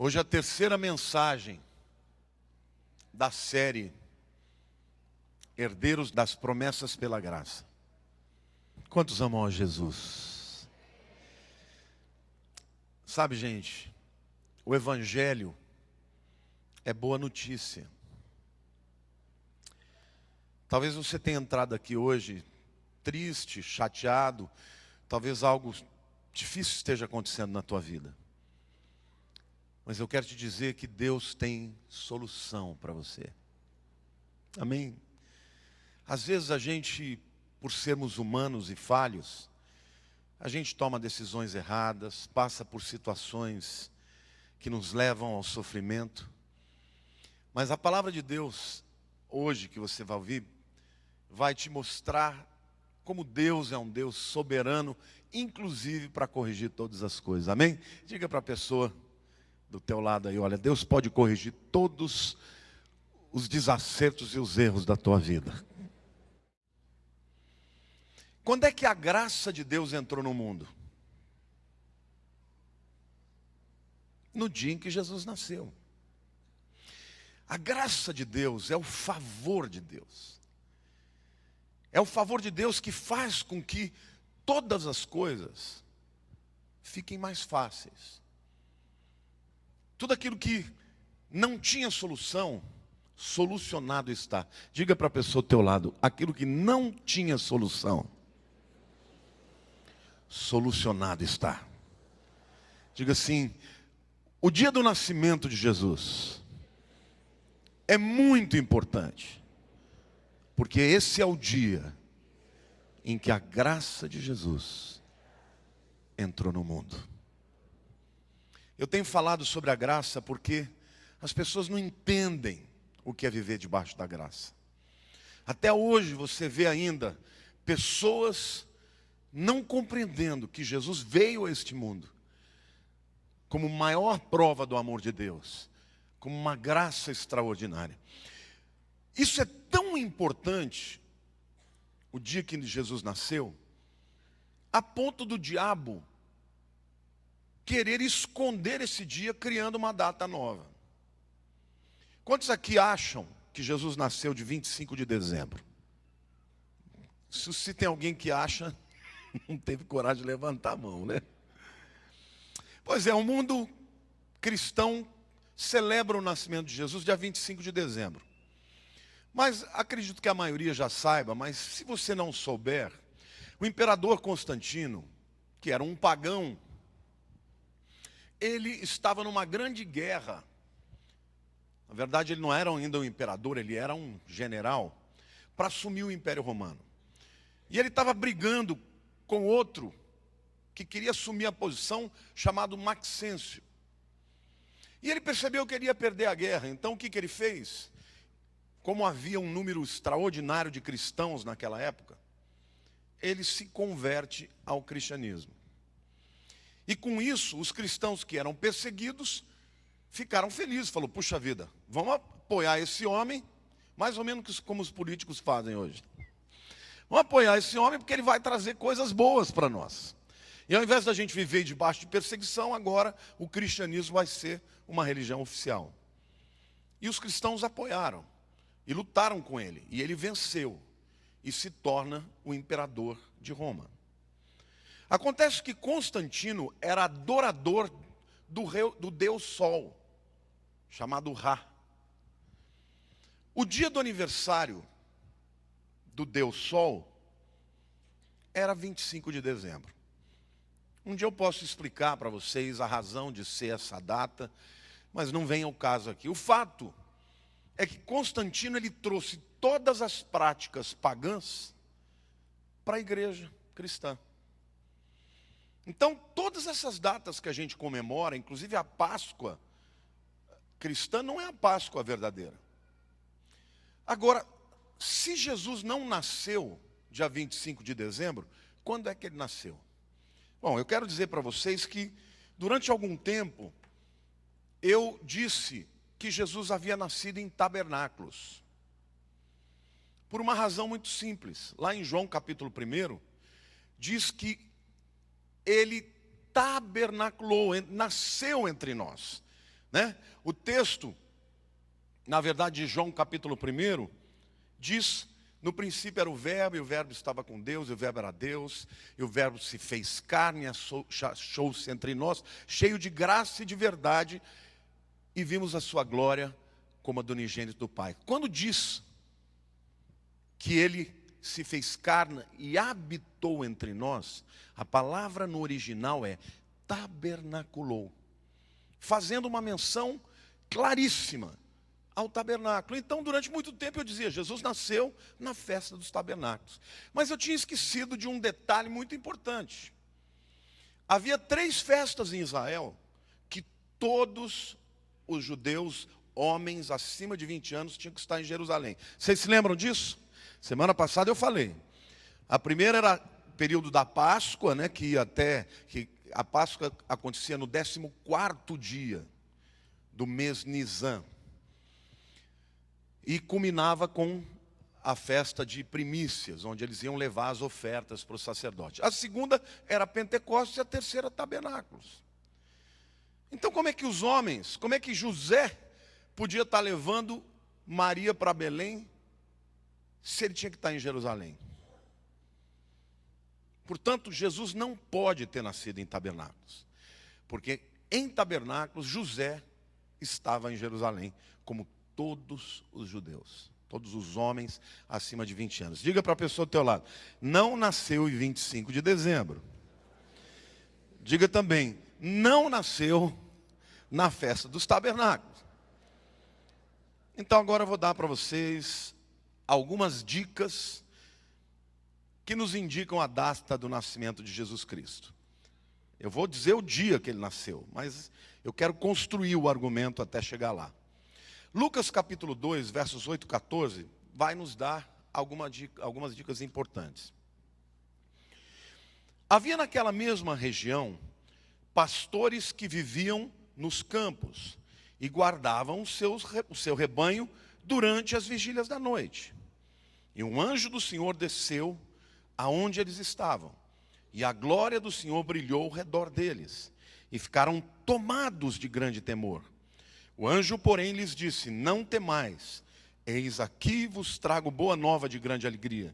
Hoje é a terceira mensagem da série Herdeiros das Promessas pela Graça. Quantos amam a Jesus? Sabe, gente, o Evangelho é boa notícia. Talvez você tenha entrado aqui hoje triste, chateado, talvez algo difícil esteja acontecendo na tua vida. Mas eu quero te dizer que Deus tem solução para você. Amém? Às vezes a gente, por sermos humanos e falhos, a gente toma decisões erradas, passa por situações que nos levam ao sofrimento. Mas a palavra de Deus, hoje que você vai ouvir, vai te mostrar como Deus é um Deus soberano, inclusive para corrigir todas as coisas. Amém? Diga para a pessoa do teu lado aí, olha, Deus pode corrigir todos os desacertos e os erros da tua vida. Quando é que a graça de Deus entrou no mundo? No dia em que Jesus nasceu. A graça de Deus é o favor de Deus. É o favor de Deus que faz com que todas as coisas fiquem mais fáceis. Tudo aquilo que não tinha solução, solucionado está. Diga para a pessoa ao teu lado, aquilo que não tinha solução, solucionado está. Diga assim, o dia do nascimento de Jesus é muito importante, porque esse é o dia em que a graça de Jesus entrou no mundo. Eu tenho falado sobre a graça porque as pessoas não entendem o que é viver debaixo da graça. Até hoje você vê ainda pessoas não compreendendo que Jesus veio a este mundo como maior prova do amor de Deus, como uma graça extraordinária. Isso é tão importante, o dia que Jesus nasceu, a ponto do diabo querer esconder esse dia criando uma data nova. Quantos aqui acham que Jesus nasceu de 25 de dezembro? Se tem alguém que acha, não teve coragem de levantar a mão, né? Pois é, o mundo cristão celebra o nascimento de Jesus dia 25 de dezembro. Mas acredito que a maioria já saiba, mas se você não souber, o imperador Constantino, que era um pagão, ele estava numa grande guerra. Na verdade, ele não era ainda um imperador, ele era um general, para assumir o Império Romano. E ele estava brigando com outro que queria assumir a posição, chamado Maxêncio. E ele percebeu que ele ia perder a guerra, então o que ele fez? Como havia um número extraordinário de cristãos naquela época, ele se converte ao cristianismo. E com isso, os cristãos que eram perseguidos ficaram felizes. Falou, puxa vida, vamos apoiar esse homem, mais ou menos como os políticos fazem hoje. Vamos apoiar esse homem porque ele vai trazer coisas boas para nós. E ao invés da gente viver debaixo de perseguição, agora o cristianismo vai ser uma religião oficial. E os cristãos apoiaram e lutaram com ele. E ele venceu e se torna o imperador de Roma. Acontece que Constantino era adorador do deus Sol, chamado Ra. O dia do aniversário do deus Sol era 25 de dezembro. Um dia eu posso explicar para vocês a razão de ser essa data, mas não vem ao caso aqui. O fato é que Constantino ele trouxe todas as práticas pagãs para a igreja cristã. Então, todas essas datas que a gente comemora, inclusive a Páscoa cristã, não é a Páscoa verdadeira. Agora, se Jesus não nasceu dia 25 de dezembro, quando é que ele nasceu? Bom, eu quero dizer para vocês que, durante algum tempo, eu disse que Jesus havia nascido em tabernáculos. Por uma razão muito simples. Lá em João capítulo 1, diz que ele tabernaculou, nasceu entre nós. né? O texto, na verdade, de João capítulo 1, diz: no princípio era o Verbo, e o Verbo estava com Deus, e o Verbo era Deus, e o Verbo se fez carne, achou-se entre nós, cheio de graça e de verdade, e vimos a sua glória como a do unigênito do Pai. Quando diz que ele se fez carne e habitou entre nós, a palavra no original é tabernaculou, fazendo uma menção claríssima ao tabernáculo. Então, durante muito tempo eu dizia: Jesus nasceu na festa dos tabernáculos. Mas eu tinha esquecido de um detalhe muito importante. Havia 3 festas em Israel que todos os judeus, homens acima de 20 anos, tinham que estar em Jerusalém. Vocês se lembram disso? Semana passada eu falei. A primeira era o período da Páscoa, né, que a Páscoa acontecia no 14º dia do mês Nisan. E culminava com a festa de primícias, onde eles iam levar as ofertas para o sacerdote. A segunda era Pentecostes e a terceira Tabernáculos. Então como é que José podia estar levando Maria para Belém se ele tinha que estar em Jerusalém? Portanto, Jesus não pode ter nascido em Tabernáculos, porque em Tabernáculos José estava em Jerusalém, como todos os judeus, todos os homens acima de 20 anos. Diga para a pessoa do teu lado: não nasceu em 25 de dezembro. Diga também: não nasceu na festa dos tabernáculos. Então agora eu vou dar para vocês algumas dicas que nos indicam a data do nascimento de Jesus Cristo. Eu vou dizer o dia que ele nasceu, mas eu quero construir o argumento até chegar lá. Lucas capítulo 2, versos 8 e 14, vai nos dar algumas dicas importantes. Havia naquela mesma região pastores que viviam nos campos e guardavam o seu rebanho durante as vigílias da noite. E um anjo do Senhor desceu aonde eles estavam, e a glória do Senhor brilhou ao redor deles, e ficaram tomados de grande temor. O anjo, porém, lhes disse: não temais, eis aqui vos trago boa nova de grande alegria,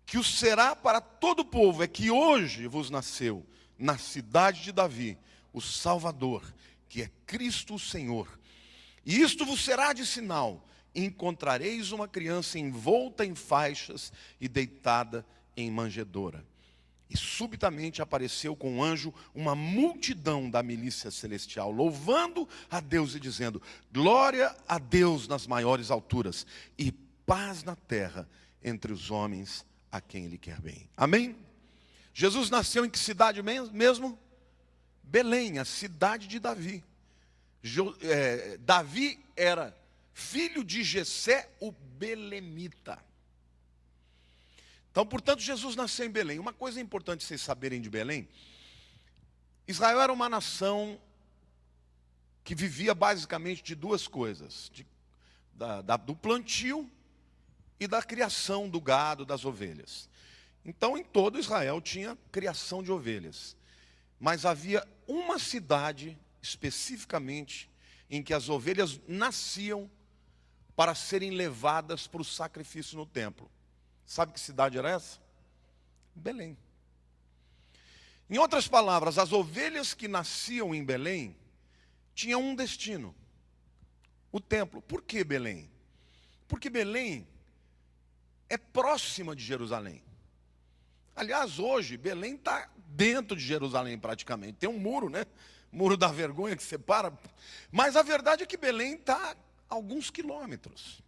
que o será para todo o povo, é que hoje vos nasceu, na cidade de Davi, o Salvador, que é Cristo o Senhor. E isto vos será de sinal: encontrareis uma criança envolta em faixas e deitada em manjedoura. E subitamente apareceu com um anjo uma multidão da milícia celestial, louvando a Deus e dizendo: glória a Deus nas maiores alturas, e paz na terra entre os homens a quem Ele quer bem. Amém? Jesus nasceu em que cidade mesmo? Belém, a cidade de Davi. Davi era filho de Jessé, o belemita. Então, portanto, Jesus nasceu em Belém. Uma coisa importante vocês saberem de Belém: Israel era uma nação que vivia basicamente de 2 coisas: do plantio e da criação do gado, das ovelhas. Então, em todo Israel tinha criação de ovelhas. Mas havia uma cidade, especificamente, em que as ovelhas nasciam para serem levadas para o sacrifício no templo. Sabe que cidade era essa? Belém. Em outras palavras, as ovelhas que nasciam em Belém tinham um destino: o templo. Por que Belém? Porque Belém é próxima de Jerusalém. Aliás, hoje, Belém está dentro de Jerusalém praticamente. Tem um muro, né? Muro da vergonha que separa. Mas a verdade é que Belém está a alguns quilômetros.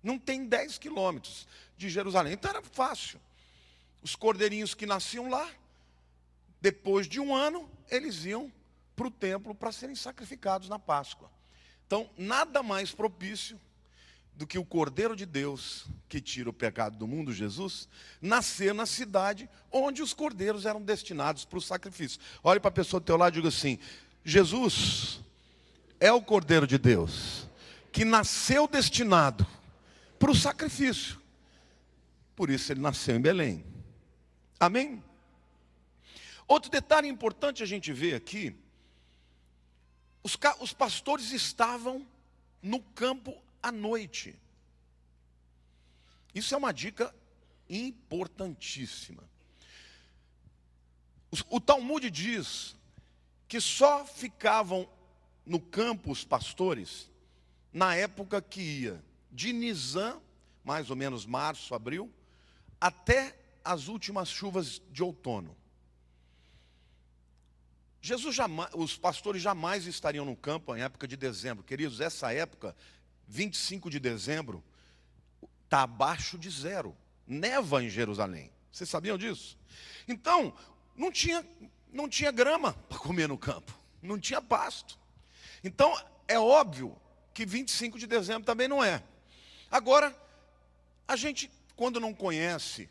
Não tem 10 quilômetros de Jerusalém. Então era fácil. Os cordeirinhos que nasciam lá, depois de um ano, eles iam para o templo para serem sacrificados na Páscoa. Então, nada mais propício do que o Cordeiro de Deus, que tira o pecado do mundo, Jesus, nascer na cidade onde os cordeiros eram destinados para o sacrifício. Olhe para a pessoa do teu lado e diga assim: Jesus é o Cordeiro de Deus, que nasceu destinado para o sacrifício. Por isso ele nasceu em Belém. Amém? Outro detalhe importante a gente ver aqui: Os pastores estavam no campo à noite. Isso é uma dica importantíssima. O Talmud diz que só ficavam no campo os pastores na época que ia de Nisan, mais ou menos março, abril, até as últimas chuvas de outono. Os pastores jamais estariam no campo em época de dezembro. Queridos, essa época, 25 de dezembro, está abaixo de zero. Neva em Jerusalém. Vocês sabiam disso? Então, não tinha grama para comer no campo. Não tinha pasto. Então, é óbvio que 25 de dezembro também não é. Agora, a gente, quando não conhece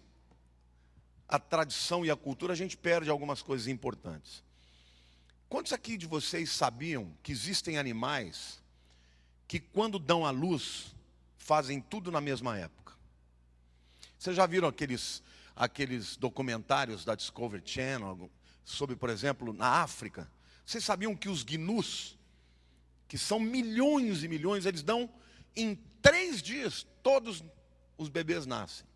a tradição e a cultura, a gente perde algumas coisas importantes. Quantos aqui de vocês sabiam que existem animais que, quando dão à luz, fazem tudo na mesma época? Vocês já viram aqueles documentários da Discovery Channel sobre, por exemplo, na África? Vocês sabiam que os gnus, que são milhões e milhões, eles dão em 3 dias, todos os bebês nascem.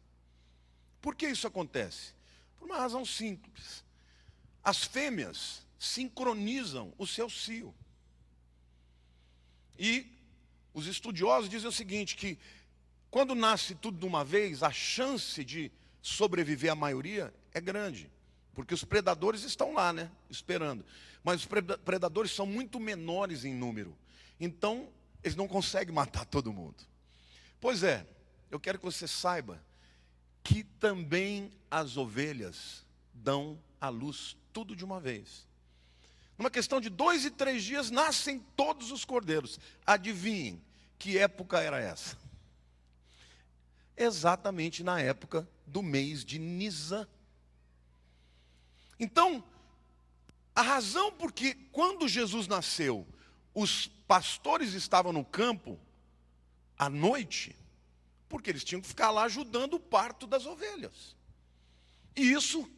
Por que isso acontece? Por uma razão simples. As fêmeas sincronizam o seu cio. E os estudiosos dizem o seguinte, que quando nasce tudo de uma vez, a chance de sobreviver a maioria é grande. Porque os predadores estão lá, né, esperando. Mas os predadores são muito menores em número. Então, eles não conseguem matar todo mundo. Pois é, eu quero que você saiba que também as ovelhas dão à luz tudo de uma vez. Numa questão de 2 e 3 dias, nascem todos os cordeiros. Adivinhem, que época era essa? Exatamente na época do mês de Nisan. Então, a razão porque quando Jesus nasceu, os pastores estavam no campo à noite, porque eles tinham que ficar lá ajudando o parto das ovelhas. E isso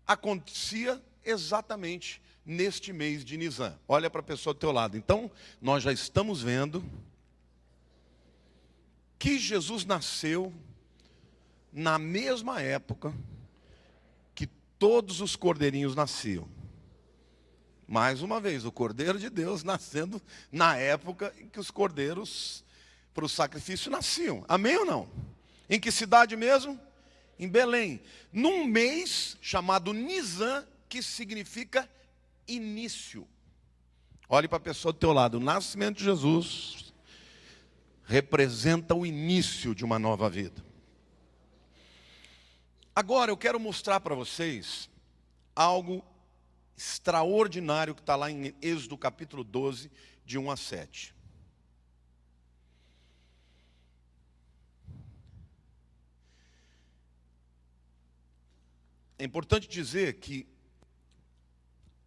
acontecia exatamente neste mês de Nisan. Olha para a pessoa do teu lado. Então, nós já estamos vendo que Jesus nasceu na mesma época que todos os cordeirinhos nasciam. Mais uma vez, o Cordeiro de Deus nascendo na época em que os cordeiros para o sacrifício nasciam. Amém ou não? Em que cidade mesmo? Em Belém. Num mês chamado Nisan, que significa início. Olhe para a pessoa do teu lado. O nascimento de Jesus representa o início de uma nova vida. Agora eu quero mostrar para vocês algo extraordinário que está lá em Êxodo capítulo 12, de 1 a 7. É importante dizer que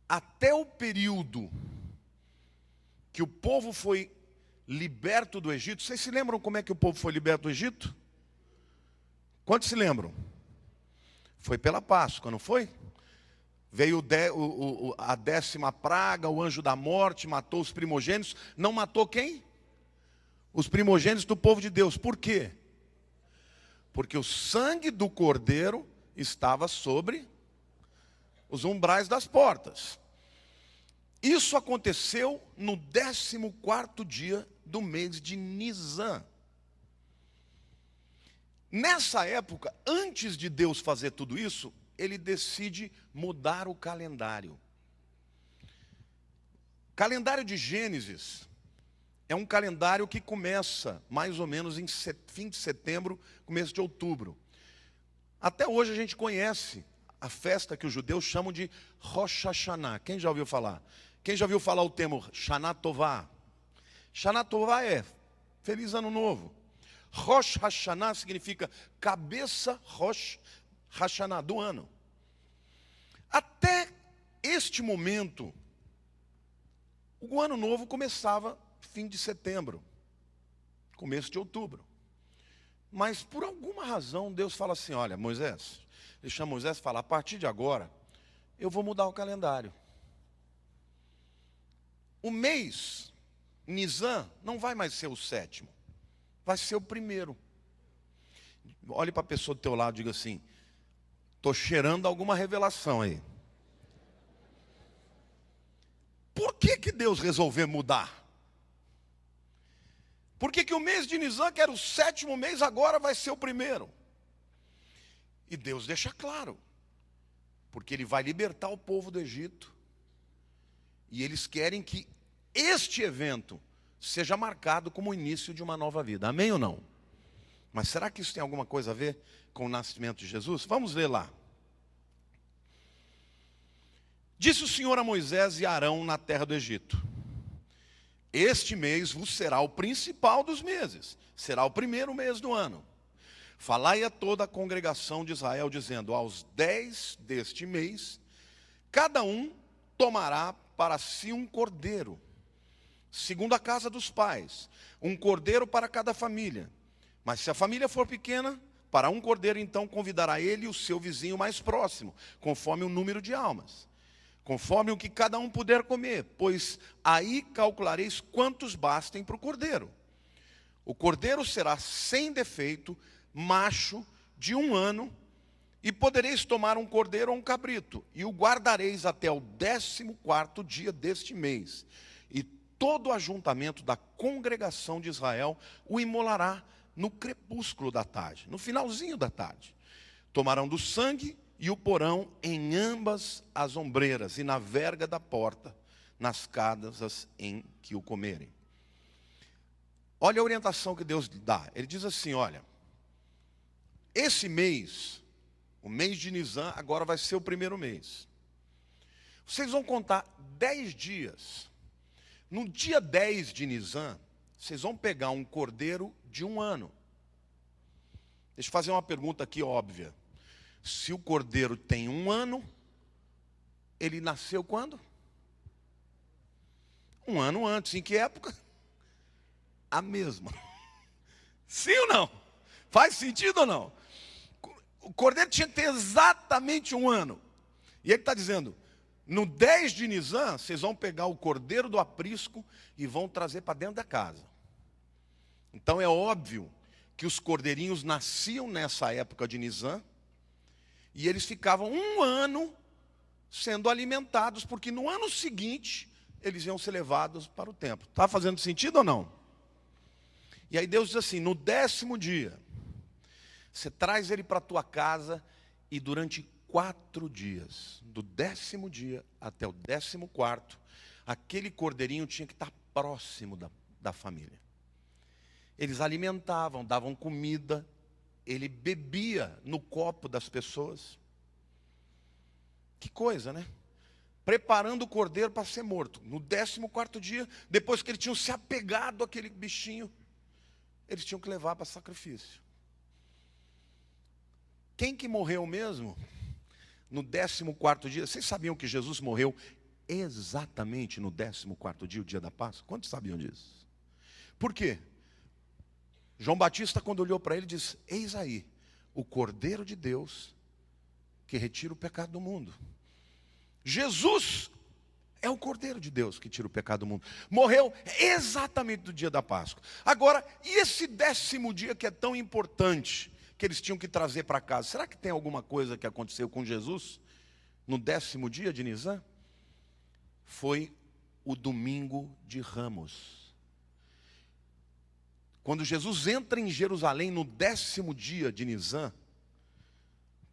até o período que o povo foi liberto do Egito, vocês se lembram como é que o povo foi liberto do Egito? Quantos se lembram? Foi pela Páscoa, não foi? Veio a 10ª praga, o anjo da morte, matou os primogênitos. Não matou quem? Os primogênitos do povo de Deus. Por quê? Porque o sangue do cordeiro estava sobre os umbrais das portas. Isso aconteceu no 14º dia do mês de Nisan. Nessa época, antes de Deus fazer tudo isso, ele decide mudar o calendário. O calendário de Gênesis é um calendário que começa mais ou menos em fim de setembro, começo de outubro. Até hoje a gente conhece a festa que os judeus chamam de Rosh Hashanah. Quem já ouviu falar? Quem já ouviu falar o termo Shana Tová? Shana Tová é Feliz Ano Novo. Rosh Hashanah significa cabeça Rosh Hashanah, do ano. Até este momento, o ano novo começava fim de setembro, começo de outubro. Mas por alguma razão Deus fala assim, olha Moisés, ele chama Moisés e fala, a partir de agora, eu vou mudar o calendário. O mês Nisan não vai mais ser o 7º, vai ser o 1º. Olhe para a pessoa do teu lado e diga assim: estou cheirando alguma revelação aí. Por que Deus resolveu mudar? Por que o mês de Nisan, que era o 7º mês, agora vai ser o 1º? E Deus deixa claro, porque Ele vai libertar o povo do Egito, e eles querem que este evento seja marcado como o início de uma nova vida. Amém ou não? Mas será que isso tem alguma coisa a ver com o nascimento de Jesus? Vamos ler lá. Disse o Senhor a Moisés e a Arão na terra do Egito: este mês vos será o principal dos meses, será o 1º mês do ano. Falai a toda a congregação de Israel, dizendo: aos 10 deste mês, cada um tomará para si um cordeiro, segundo a casa dos pais, um cordeiro para cada família. Mas se a família for pequena, para um cordeiro então convidará ele o seu vizinho mais próximo, conforme o número de almas, conforme o que cada um puder comer, pois aí calculareis quantos bastem para o cordeiro. O cordeiro será sem defeito, macho, de 1 ano, e podereis tomar um cordeiro ou um cabrito, e o guardareis até o 14º dia deste mês. E todo o ajuntamento da congregação de Israel o imolará no crepúsculo da tarde, no finalzinho da tarde. Tomarão do sangue e o porão em ambas as ombreiras e na verga da porta, nas casas em que o comerem. Olha a orientação que Deus dá. Ele diz assim: olha, esse mês, o mês de Nisan, agora vai ser o 1º mês. Vocês vão contar 10 dias. No dia 10 de Nisan, vocês vão pegar um cordeiro de 1 ano. Deixa eu fazer uma pergunta aqui óbvia. Se o cordeiro tem 1 ano, ele nasceu quando? 1 ano antes. Em que época? A mesma. Sim ou não? Faz sentido ou não? O cordeiro tinha que ter exatamente 1 ano. E ele está dizendo: no 10 de Nisan, vocês vão pegar o cordeiro do aprisco e vão trazer para dentro da casa. Então é óbvio que os cordeirinhos nasciam nessa época de Nisan, e eles ficavam 1 ano sendo alimentados, porque no ano seguinte eles iam ser levados para o templo. Está fazendo sentido ou não? E aí Deus diz assim: no 10º dia, você traz ele para a tua casa, e durante 4 dias, do 10º dia até o 14º, aquele cordeirinho tinha que estar próximo da família. Eles alimentavam, davam comida, ele bebia no copo das pessoas. Que coisa, né? Preparando o cordeiro para ser morto. No 14º dia, depois que eles tinham se apegado àquele bichinho, eles tinham que levar para sacrifício. Quem que morreu mesmo? No 14º dia. Vocês sabiam que Jesus morreu exatamente no 14º dia, o dia da Páscoa? Quantos sabiam disso? Por quê? João Batista, quando olhou para ele, disse: eis aí, o Cordeiro de Deus, que retira o pecado do mundo. Jesus é o Cordeiro de Deus que tira o pecado do mundo. Morreu exatamente no dia da Páscoa. Agora, e esse 10º dia que é tão importante, que eles tinham que trazer para casa? Será que tem alguma coisa que aconteceu com Jesus no 10º dia de Nisan? Foi o domingo de Ramos. Quando Jesus entra em Jerusalém no 10º dia de Nisan,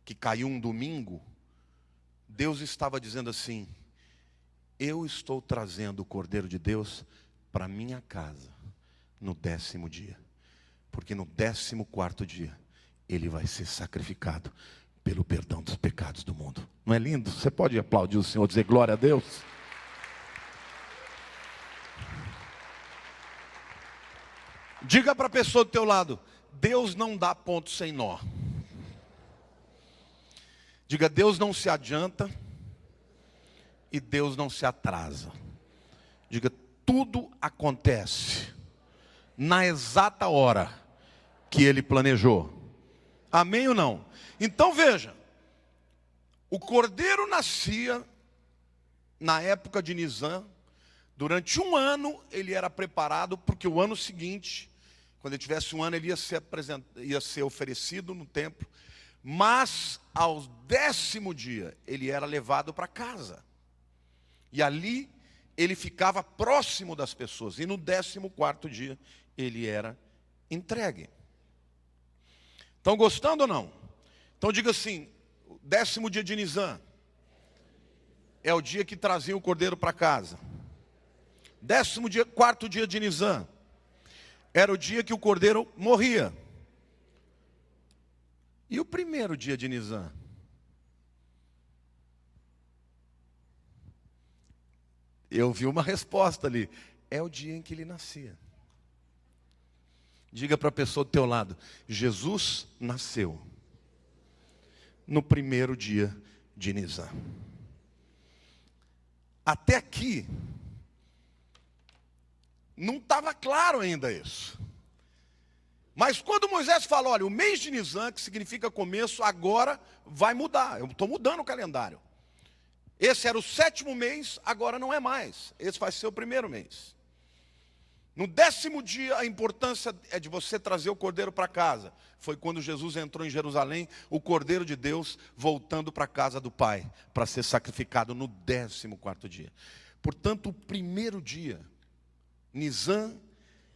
que caiu um domingo, Deus estava dizendo assim: eu estou trazendo o Cordeiro de Deus para minha casa no 10º dia, porque no 14º dia ele vai ser sacrificado pelo perdão dos pecados do mundo. Não é lindo? Você pode aplaudir o Senhor, dizer glória a Deus? Diga para a pessoa do teu lado: Deus não dá ponto sem nó. Diga: Deus não se adianta e Deus não se atrasa. Diga: tudo acontece na exata hora que Ele planejou. Amém ou não? Então veja, o cordeiro nascia na época de Nisan, Durante um ano ele era preparado, porque o ano seguinte, quando ele tivesse um ano, ele ia ser oferecido no templo. Mas ao 10º dia ele era levado para casa. E ali ele ficava próximo das pessoas. E no 14º dia ele era entregue. Estão gostando ou não? Então diga assim, o 10º dia de Nisan é o dia que trazia o cordeiro para casa. 14º dia de Nisan era o dia que o cordeiro morria. E o primeiro dia de Nisan? Eu vi uma resposta ali. É o dia em que ele nascia. Diga para a pessoa do teu lado, Jesus nasceu no primeiro dia de Nisan. Até aqui, não estava claro ainda isso. Mas quando Moisés fala, olha, o mês de Nisan, que significa começo, agora vai mudar. Eu estou mudando o calendário. Esse era o 7º mês, agora não é mais. Esse vai ser o primeiro mês. No 10º dia, a importância é de você trazer o cordeiro para casa. Foi quando Jesus entrou em Jerusalém, o cordeiro de Deus voltando para a casa do Pai, para ser sacrificado no 14º dia. Portanto, o primeiro dia, Nisan,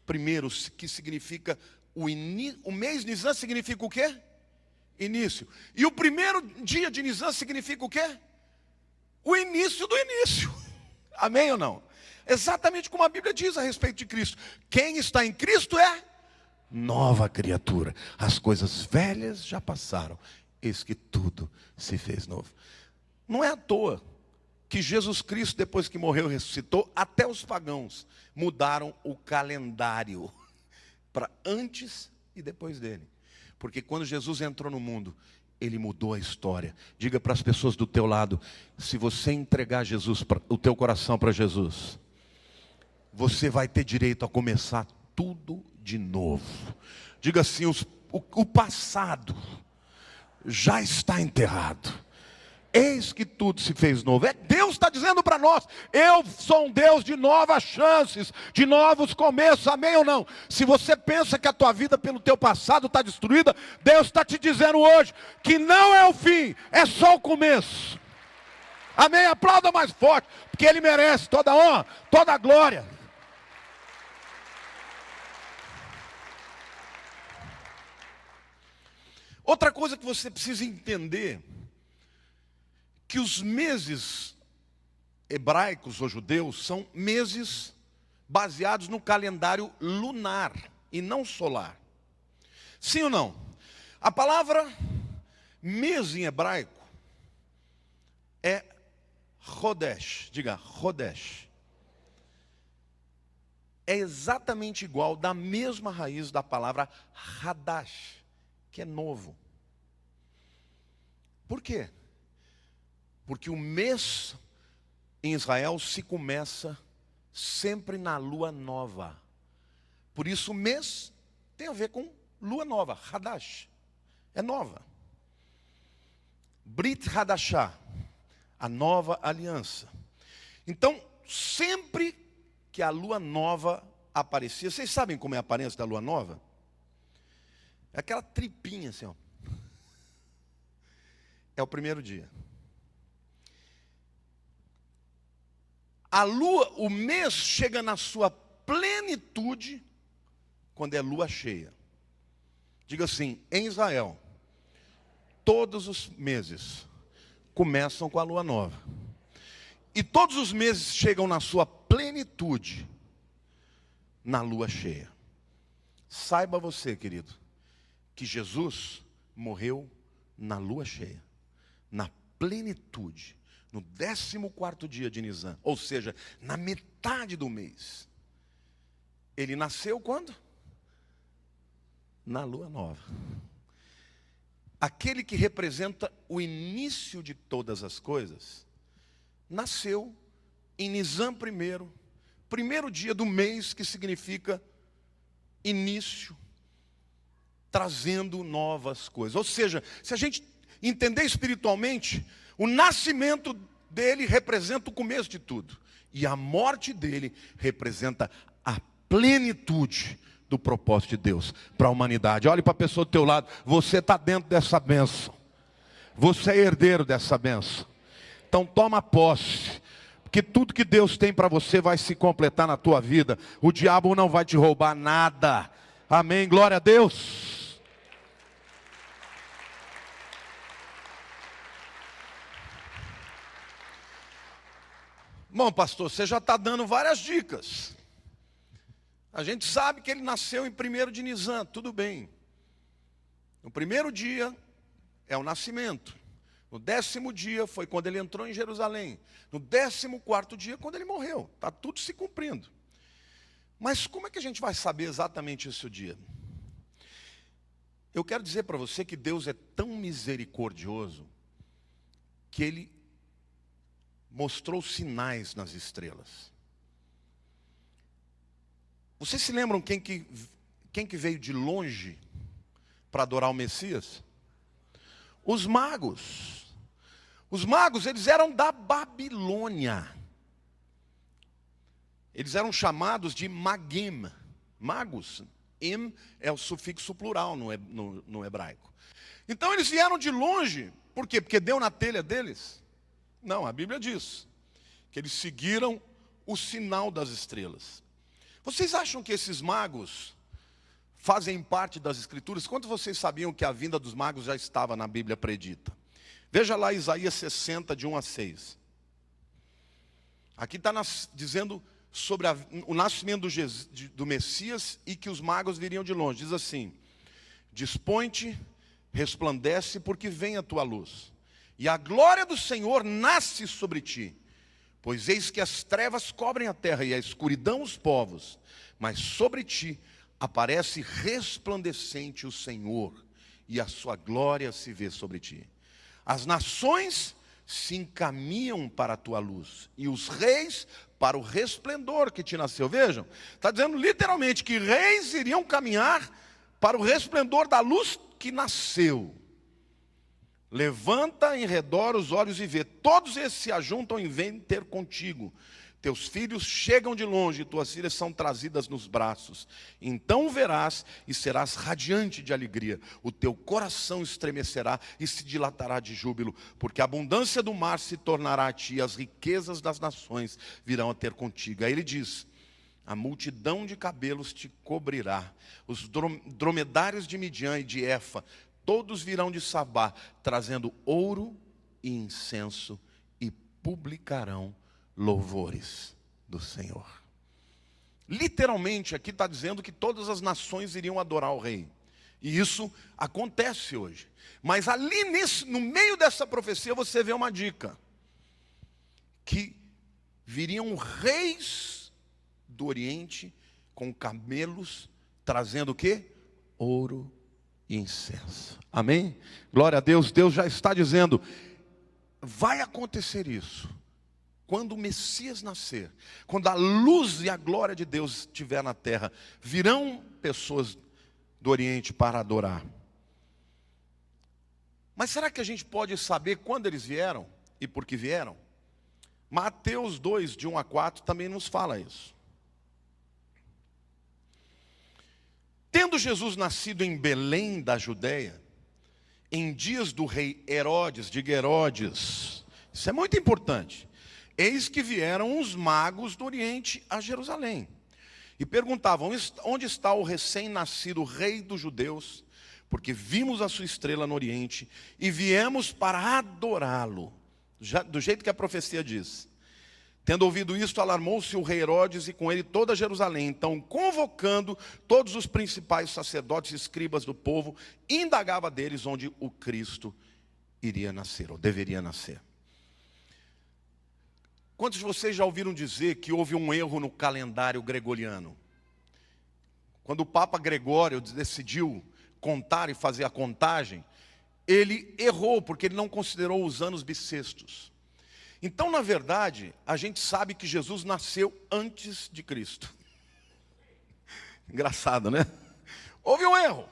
primeiro, que significa o mês Nisan significa o quê? Início. E o primeiro dia de Nisan significa o quê? O início do início. Amém ou não? Exatamente como a Bíblia diz a respeito de Cristo. Quem está em Cristo é nova criatura. As coisas velhas já passaram. Eis que tudo se fez novo. Não é à toa que Jesus Cristo, depois que morreu e ressuscitou, até os pagãos mudaram o calendário para antes e depois dele. Porque quando Jesus entrou no mundo, ele mudou a história. Diga para as pessoas do teu lado, se você entregar Jesus, o teu coração para Jesus, você vai ter direito a começar tudo de novo. Diga assim, o passado já está enterrado. Eis que tudo se fez novo. Deus está dizendo para nós, eu sou um Deus de novas chances, de novos começos, amém ou não? Se você pensa que a tua vida pelo teu passado está destruída, Deus está te dizendo hoje, que não é o fim, é só o começo. Amém? Aplauda mais forte, porque Ele merece toda a honra, toda a glória. Outra coisa que você precisa entender, que os meses hebraicos ou judeus são meses baseados no calendário lunar e não solar. Sim ou não? A palavra mês em hebraico é Chodesh. Diga, Chodesh. É exatamente igual da mesma raiz da palavra Hadash, que é novo. Por quê? Porque o mês em Israel se começa sempre na lua nova. Por isso o mês tem a ver com lua nova, Hadash. É nova. Brit Hadashah, a nova aliança. Então, sempre que a lua nova aparecia, vocês sabem como é a aparência da lua nova? É aquela tripinha assim, ó. É o primeiro dia. A lua, o mês chega na sua plenitude quando é lua cheia. Diga assim, em Israel, todos os meses começam com a lua nova. E todos os meses chegam na sua plenitude na lua cheia. Saiba você, querido, que Jesus morreu na lua cheia, na plenitude. No 14º dia de Nisan, ou seja, na metade do mês. Ele nasceu quando? Na lua nova. Aquele que representa o início de todas as coisas, nasceu em Nisan primeiro dia do mês, que significa início, trazendo novas coisas. Ou seja, se a gente entender espiritualmente, o nascimento dele representa o começo de tudo. E a morte dele representa a plenitude do propósito de Deus para a humanidade. Olhe para a pessoa do teu lado, você está dentro dessa bênção. Você é herdeiro dessa bênção. Então toma posse, porque tudo que Deus tem para você vai se completar na tua vida. O diabo não vai te roubar nada. Amém, glória a Deus. Bom, pastor, você já está dando várias dicas. A gente sabe que ele nasceu em 1º de Nisan, tudo bem. No primeiro dia é o nascimento. No 10º dia foi quando ele entrou em Jerusalém. No 14º dia, quando ele morreu. Está tudo se cumprindo. Mas como é que a gente vai saber exatamente esse dia? Eu quero dizer para você que Deus é tão misericordioso que Ele mostrou sinais nas estrelas. Vocês se lembram quem que veio de longe para adorar o Messias? Os magos. Os magos, eles eram da Babilônia. Eles eram chamados de magim, magos. Im é o sufixo plural no hebraico. Então eles vieram de longe. Por quê? Porque deu na telha deles? Não, a Bíblia diz que eles seguiram o sinal das estrelas. Vocês acham que esses magos fazem parte das Escrituras? Quantos vocês sabiam que a vinda dos magos já estava na Bíblia predita? Veja lá Isaías 60, de 1 a 6. Aqui está dizendo sobre o nascimento do Messias e que os magos viriam de longe. Diz assim: dispõe-te, resplandece, porque vem a tua luz, e a glória do Senhor nasce sobre ti. Pois eis que as trevas cobrem a terra e a escuridão os povos, mas sobre ti aparece resplandecente o Senhor, e a sua glória se vê sobre ti. As nações se encaminham para a tua luz, e os reis para o resplendor que te nasceu. Vejam, está dizendo literalmente que reis iriam caminhar para o resplendor da luz que nasceu. Levanta em redor os olhos e vê, todos esses se ajuntam e vêm ter contigo. Teus filhos chegam de longe, tuas filhas são trazidas nos braços. Então verás e serás radiante de alegria. O teu coração estremecerá e se dilatará de júbilo, porque a abundância do mar se tornará a ti, as riquezas das nações virão a ter contigo. Aí ele diz: a multidão de cabelos te cobrirá, os dromedários de Midian e de Efa, todos virão de Sabá, trazendo ouro e incenso, e publicarão louvores do Senhor. Literalmente aqui está dizendo que todas as nações iriam adorar o rei. E isso acontece hoje. Mas ali no meio dessa profecia você vê uma dica. Que viriam reis do Oriente com camelos, trazendo o quê? Ouro e incenso. Amém? Glória a Deus. Deus já está dizendo, vai acontecer isso. Quando o Messias nascer, quando a luz e a glória de Deus estiver na terra, virão pessoas do Oriente para adorar. Mas será que a gente pode saber quando eles vieram e por que vieram? Mateus 2, de 1 a 4, também nos fala isso. Tendo Jesus nascido em Belém da Judéia, em dias do rei Herodes, diga Herodes, isso é muito importante. Eis que vieram os magos do Oriente a Jerusalém e perguntavam: onde está o recém-nascido rei dos judeus? Porque vimos a sua estrela no Oriente e viemos para adorá-lo. Do jeito que a profecia diz. Tendo ouvido isto, alarmou-se o rei Herodes e com ele toda Jerusalém. Então, convocando todos os principais sacerdotes e escribas do povo, indagava deles onde o Cristo iria nascer, ou deveria nascer. Quantos de vocês já ouviram dizer que houve um erro no calendário gregoriano? Quando o Papa Gregório decidiu contar e fazer a contagem, ele errou, porque ele não considerou os anos bissextos. Então, na verdade, a gente sabe que Jesus nasceu antes de Cristo. Engraçado, né? Houve um erro.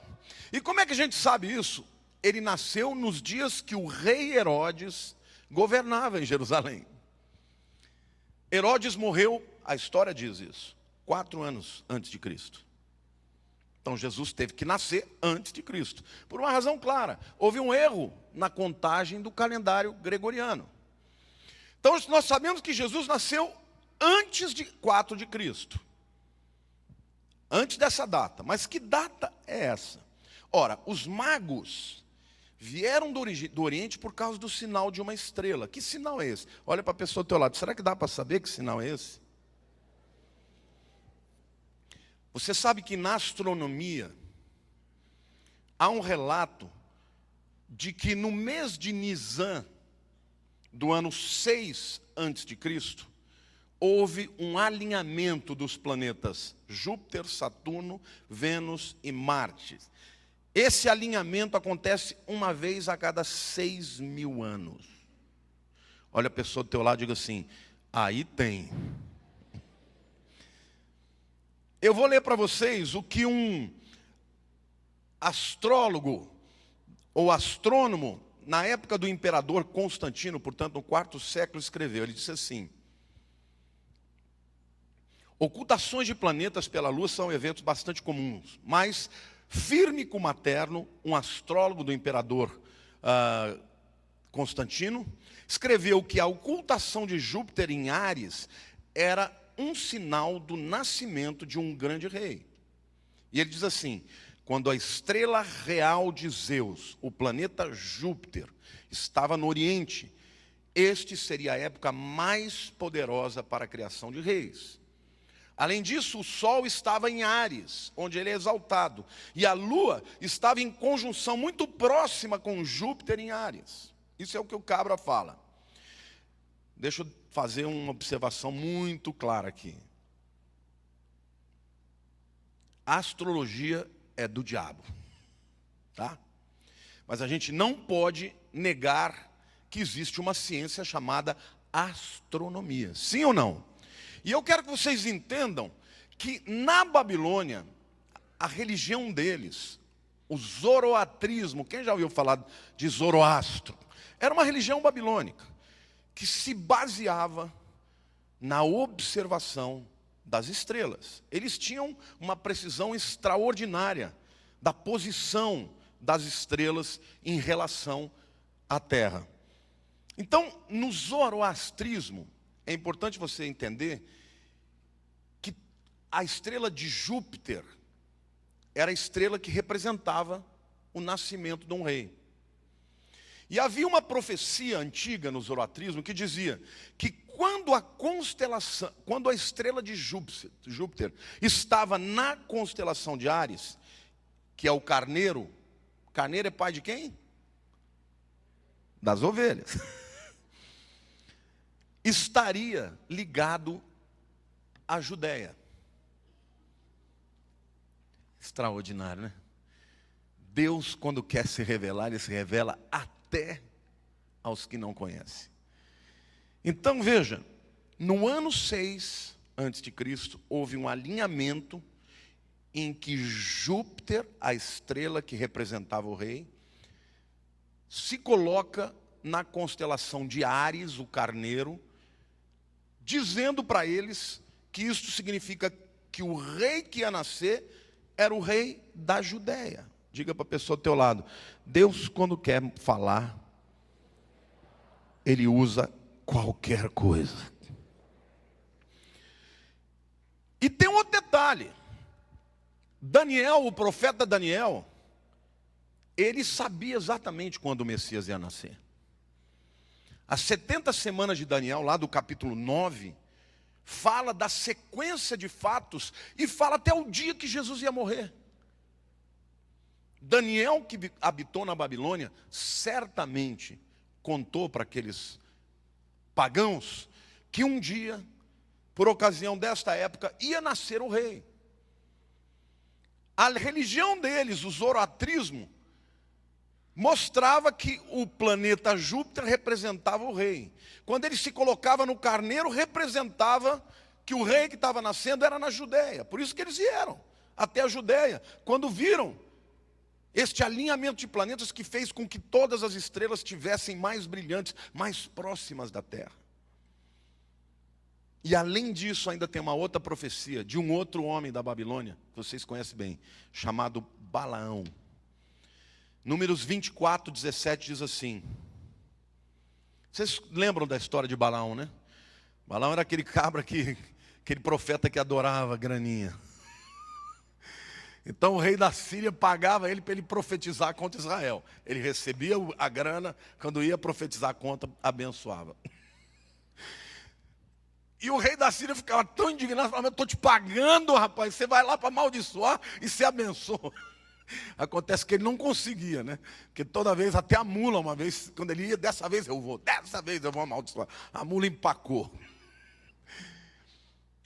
E como é que a gente sabe isso? Ele nasceu nos dias que o rei Herodes governava em Jerusalém. Herodes morreu, a história diz isso, 4 anos antes de Cristo. Então Jesus teve que nascer antes de Cristo. Por uma razão clara, houve um erro na contagem do calendário gregoriano. Então nós sabemos que Jesus nasceu antes de 4 de Cristo. Antes dessa data. Mas que data é essa? Ora, os magos vieram do Oriente por causa do sinal de uma estrela. Que sinal é esse? Olha para a pessoa do teu lado. Será que dá para saber que sinal é esse? Você sabe que na astronomia há um relato de que no mês de Nisan, do ano 6 a.C., houve um alinhamento dos planetas Júpiter, Saturno, Vênus e Marte. Esse alinhamento acontece uma vez a cada 6.000 anos. Olha a pessoa do teu lado e diga assim, aí tem. Eu vou ler para vocês o que um astrólogo ou astrônomo, na época do imperador Constantino, portanto no 4º século, escreveu. Ele disse assim: ocultações de planetas pela Lua são eventos bastante comuns, mas Firmico Materno, um astrólogo do imperador Constantino, escreveu que a ocultação de Júpiter em Áries era um sinal do nascimento de um grande rei. E ele diz assim: quando a estrela real de Zeus, o planeta Júpiter, estava no Oriente, este seria a época mais poderosa para a criação de reis. Além disso, o Sol estava em Áries, onde ele é exaltado, e a Lua estava em conjunção muito próxima com Júpiter em Áries. Isso é o que o Cabra fala. Deixa eu fazer uma observação muito clara aqui. A astrologia é do diabo, tá? Mas a gente não pode negar que existe uma ciência chamada astronomia. Sim ou não? E eu quero que vocês entendam que na Babilônia, a religião deles, o zoroatrismo, quem já ouviu falar de Zoroastro? Era uma religião babilônica que se baseava na observação das estrelas. Eles tinham uma precisão extraordinária da posição das estrelas em relação à Terra. Então, no zoroastrismo, é importante você entender que a estrela de Júpiter era a estrela que representava o nascimento de um rei. E havia uma profecia antiga no zoroastrismo que dizia que quando a estrela de Júpiter estava na constelação de Áries, que é o carneiro é pai de quem? Das ovelhas. Estaria ligado à Judéia. Extraordinário, né? Deus, quando quer se revelar, Ele se revela até aos que não conhecem. Então veja, no ano 6 a.C., houve um alinhamento em que Júpiter, a estrela que representava o rei, se coloca na constelação de Áries, o carneiro, dizendo para eles que isto significa que o rei que ia nascer era o rei da Judéia. Diga para a pessoa do teu lado, Deus, quando quer falar, Ele usa qualquer coisa. E tem um outro detalhe. Daniel, o profeta Daniel, ele sabia exatamente quando o Messias ia nascer. As 70 semanas de Daniel, lá do capítulo 9, fala da sequência de fatos e fala até o dia que Jesus ia morrer. Daniel, que habitou na Babilônia, certamente contou para aqueles pagãos que um dia, por ocasião desta época, ia nascer o rei. A religião deles, o zoroastrismo, mostrava que o planeta Júpiter representava o rei. Quando ele se colocava no carneiro, representava que o rei que estava nascendo era na Judéia. Por isso que eles vieram até a Judéia, quando viram este alinhamento de planetas que fez com que todas as estrelas estivessem mais brilhantes, mais próximas da Terra. E além disso, ainda tem uma outra profecia de um outro homem da Babilônia, que vocês conhecem bem, chamado Balaão. Números 24, 17 diz assim. Vocês lembram da história de Balaão, né? Balaão era aquele cabra aquele profeta que adorava graninha. Então o rei da Síria pagava ele para ele profetizar contra Israel. Ele recebia a grana, quando ia profetizar contra, abençoava. E o rei da Síria ficava tão indignado, falava, eu estou te pagando, rapaz, você vai lá para amaldiçoar e se abençoa. Acontece que ele não conseguia, né? Porque toda vez, até a mula, uma vez, quando ele ia, dessa vez eu vou amaldiçoar. A mula empacou.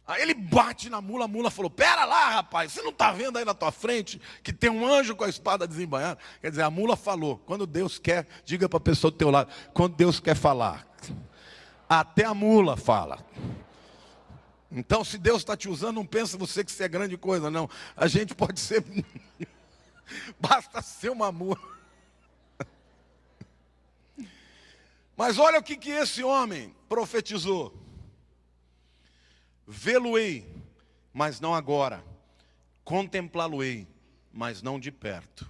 Aí ele bate na mula, a mula falou, pera lá, rapaz, você não está vendo aí na tua frente que tem um anjo com a espada desembainhada? Quer dizer, a mula falou, quando Deus quer, diga para a pessoa do teu lado, quando Deus quer falar, até a mula fala. Então, se Deus está te usando, não pensa você que você é grande coisa, não. A gente pode ser, basta ser uma mula. Mas olha o que esse homem profetizou. Vê-lo-ei, mas não agora. Contemplá-lo-ei, mas não de perto.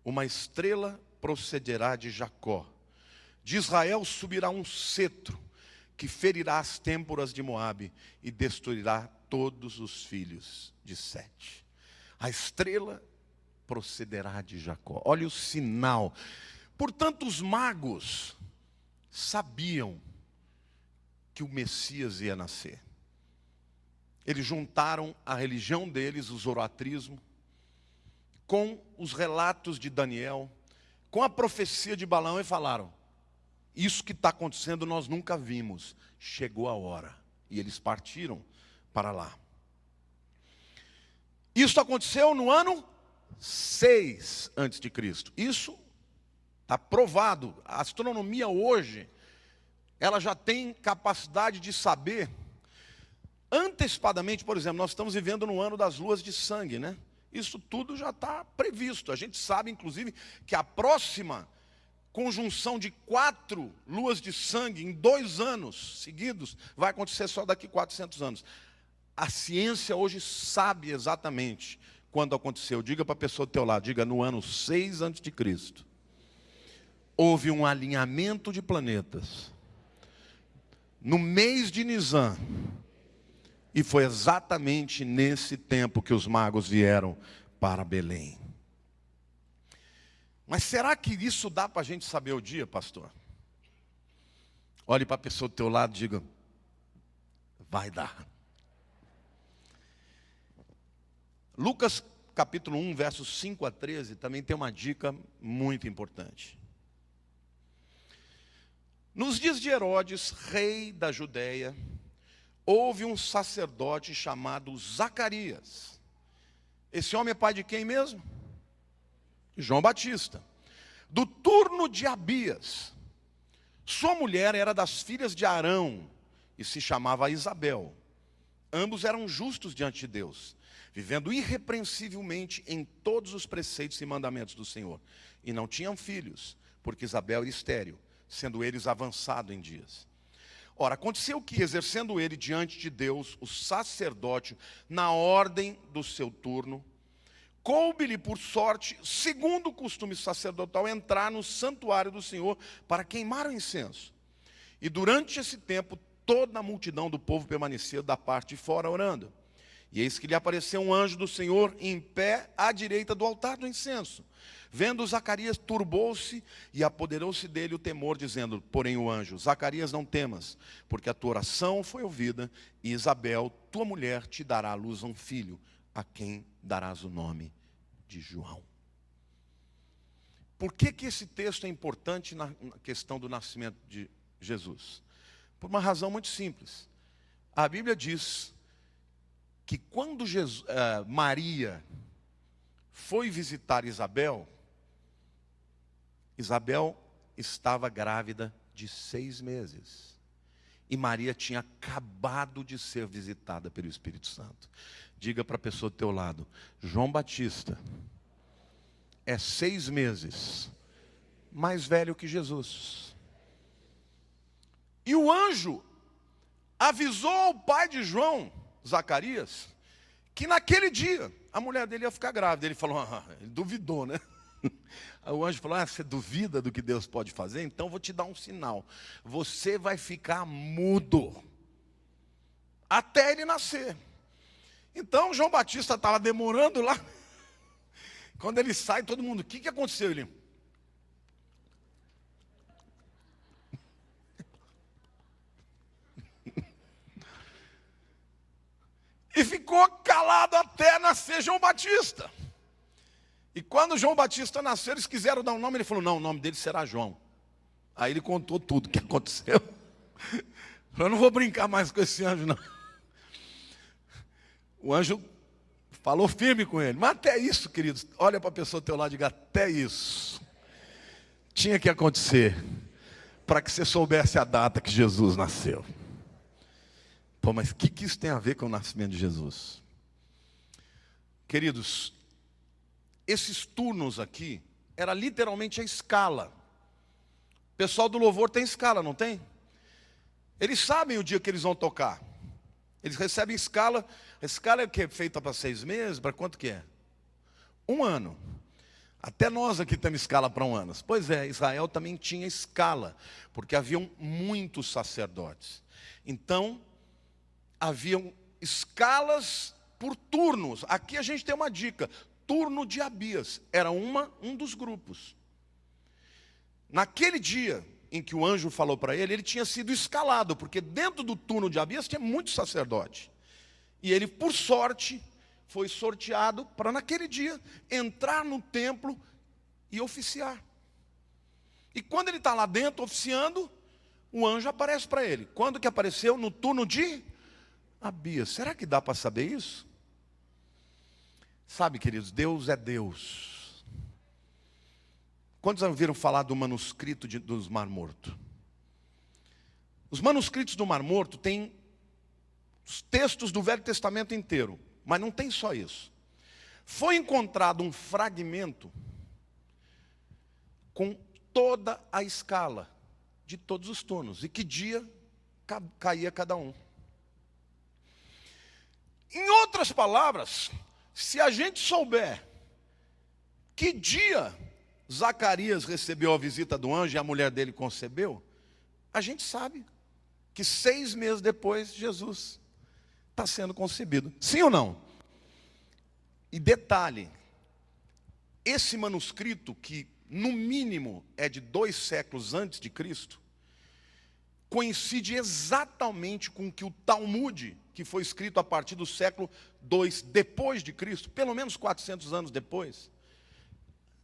Uma estrela procederá de Jacó. De Israel subirá um cetro, que ferirá as têmporas de Moabe e destruirá todos os filhos de Sete. A estrela procederá de Jacó. Olha o sinal. Portanto, os magos sabiam que o Messias ia nascer. Eles juntaram a religião deles, o zoroatrismo, com os relatos de Daniel, com a profecia de Balaão e falaram, isso que está acontecendo nós nunca vimos, chegou a hora. E eles partiram para lá. Isso aconteceu no ano 6 a.C. Isso está provado. A astronomia hoje, ela já tem capacidade de saber, antecipadamente, por exemplo, nós estamos vivendo no ano das luas de sangue, né? Isso tudo já está previsto. A gente sabe, inclusive, que a próxima conjunção de 4 luas de sangue em 2 anos seguidos vai acontecer só daqui 400 anos. A ciência hoje sabe exatamente quando aconteceu. Diga para a pessoa do teu lado, diga no ano 6 a.C. Houve um alinhamento de planetas no mês de Nisan. E foi exatamente nesse tempo que os magos vieram para Belém. Mas será que isso dá para a gente saber o dia, pastor? Olhe para a pessoa do teu lado e diga, vai dar. Lucas capítulo 1, versos 5 a 13, também tem uma dica muito importante. Nos dias de Herodes, rei da Judéia, houve um sacerdote chamado Zacarias. Esse homem é pai de quem mesmo? João Batista. Do turno de Abias. Sua mulher era das filhas de Arão e se chamava Isabel. Ambos eram justos diante de Deus, vivendo irrepreensivelmente em todos os preceitos e mandamentos do Senhor. E não tinham filhos, porque Isabel era estéril, sendo eles avançados em dias. Ora, aconteceu que, exercendo ele diante de Deus, o sacerdócio, na ordem do seu turno, coube-lhe por sorte, segundo o costume sacerdotal, entrar no santuário do Senhor para queimar o incenso. E durante esse tempo, toda a multidão do povo permanecia da parte de fora orando. E eis que lhe apareceu um anjo do Senhor em pé à direita do altar do incenso. Vendo Zacarias, turbou-se e apoderou-se dele o temor, dizendo, porém o anjo, Zacarias, não temas, porque a tua oração foi ouvida, e Isabel, tua mulher, te dará à luz um filho, a quem darás o nome de João. Por que esse texto é importante na questão do nascimento de Jesus? Por uma razão muito simples. A Bíblia diz que quando Maria foi visitar Isabel, Isabel estava grávida de 6 meses. E Maria tinha acabado de ser visitada pelo Espírito Santo. Diga para a pessoa do teu lado, João Batista é 6 meses mais velho que Jesus. E o anjo avisou o pai de João, Zacarias, que naquele dia a mulher dele ia ficar grávida. Ele falou, ele duvidou, né? Aí o anjo falou, você duvida do que Deus pode fazer? Então vou te dar um sinal. Você vai ficar mudo até ele nascer. Então João Batista estava demorando lá. Quando ele sai, todo mundo, o que aconteceu? Ele... e ficou calado até nascer João Batista. E quando João Batista nasceu, eles quiseram dar um nome, ele falou, não, o nome dele será João. Aí ele contou tudo o que aconteceu. Eu não vou brincar mais com esse anjo, não. O anjo falou firme com ele. Mas até isso, queridos, olha para a pessoa do teu lado e diga, até isso tinha que acontecer para que você soubesse a data que Jesus nasceu. Pô, mas o que isso tem a ver com o nascimento de Jesus? Queridos, esses turnos aqui, era literalmente a escala. O pessoal do louvor tem escala, não tem? Eles sabem o dia que eles vão tocar. Eles recebem escala. A escala é o que? Feita para 6 meses? Para quanto que é? 1 ano. Até nós aqui temos escala para 1 ano. Pois é, Israel também tinha escala, porque haviam muitos sacerdotes. Então, haviam escalas por turnos. Aqui a gente tem uma dica. Turno de Abias era um dos grupos. Naquele dia em que o anjo falou para ele, ele tinha sido escalado, porque dentro do turno de Abias tinha muitos sacerdotes. E ele, por sorte, foi sorteado para naquele dia entrar no templo e oficiar. E quando ele está lá dentro oficiando, o anjo aparece para ele. Quando que apareceu? No turno de Abias. Será que dá para saber isso? Sabe, queridos, Deus é Deus. Quantos ouviram falar do manuscrito dos Mar Morto? Os manuscritos do Mar Morto têm os textos do Velho Testamento inteiro, mas não tem só isso. Foi encontrado um fragmento com toda a escala de todos os turnos e que dia caía cada um. Em outras palavras, se a gente souber que dia Zacarias recebeu a visita do anjo e a mulher dele concebeu, a gente sabe que 6 meses depois Jesus está sendo concebido. Sim ou não? E detalhe, esse manuscrito, que no mínimo é de 2 séculos antes de Cristo, coincide exatamente com o que o Talmud, que foi escrito a partir do século II depois de Cristo, pelo menos 400 anos depois,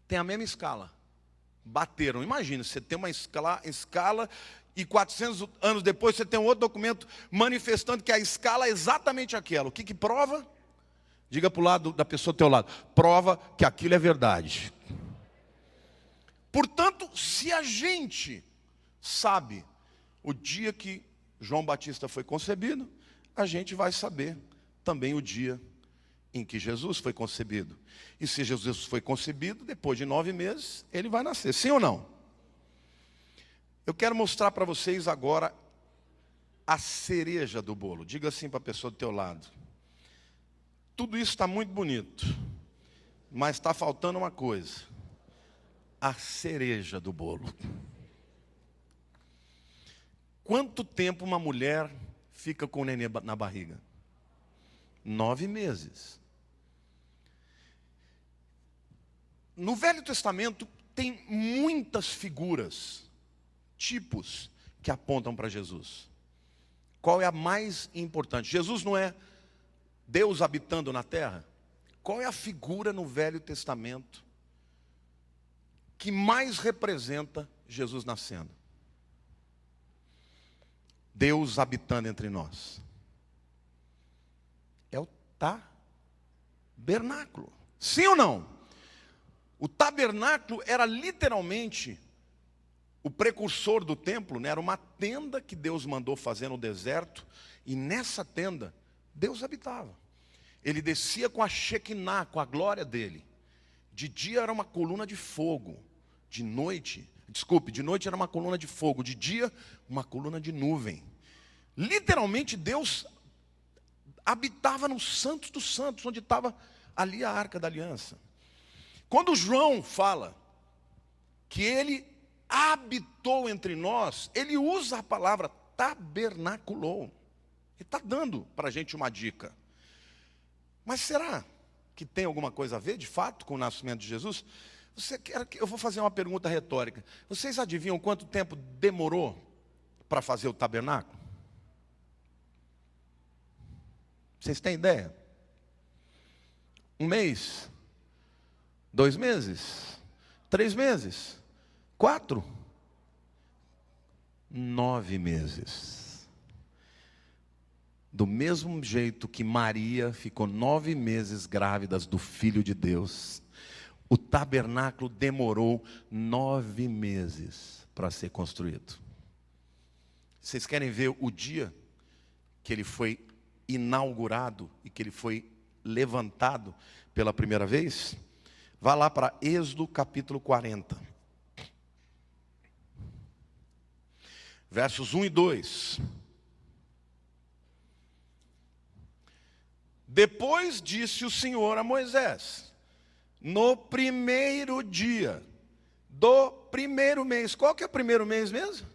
tem a mesma escala. Bateram. Imagina, você tem uma escala e 400 anos depois você tem um outro documento manifestando que a escala é exatamente aquela. O que prova? Diga para o lado da pessoa do teu lado. Prova que aquilo é verdade. Portanto, se a gente sabe o dia que João Batista foi concebido, a gente vai saber também o dia em que Jesus foi concebido. E se Jesus foi concebido, depois de 9 meses, ele vai nascer. Sim ou não? Eu quero mostrar para vocês agora a cereja do bolo. Diga assim para a pessoa do teu lado. Tudo isso está muito bonito, mas está faltando uma coisa. A cereja do bolo. Quanto tempo uma mulher fica com o nenê na barriga? 9 meses. No Velho Testamento tem muitas figuras, tipos, que apontam para Jesus. Qual é a mais importante? Jesus não é Deus habitando na terra? Qual é a figura no Velho Testamento que mais representa Jesus nascendo? Deus habitando entre nós. É o tabernáculo. Sim ou não? O tabernáculo era literalmente o precursor do templo, né? Era uma tenda que Deus mandou fazer no deserto, e nessa tenda Deus habitava. Ele descia com a Shekinah, com a glória dele. De dia era uma coluna de fogo, de noite era uma coluna de fogo, de dia uma coluna de nuvem. Literalmente Deus habitava no Santos dos Santos, onde estava ali a Arca da Aliança. Quando João fala que ele habitou entre nós, ele usa a palavra tabernaculou. Ele está dando para a gente uma dica. Mas será que tem alguma coisa a ver, de fato, com o nascimento de Jesus? Eu vou fazer uma pergunta retórica. Vocês adivinham quanto tempo demorou para fazer o tabernáculo? Vocês têm ideia? 1 mês? 2 meses? 3 meses? 4? 9 meses. Do mesmo jeito que Maria ficou 9 meses grávida do Filho de Deus, o tabernáculo demorou 9 meses para ser construído. Vocês querem ver o dia que ele foi inaugurado e que ele foi levantado pela primeira vez? Vá lá para Êxodo capítulo 40. Versos 1 e 2. Depois disse o Senhor a Moisés, no primeiro dia do primeiro mês. Qual que é o primeiro mês mesmo?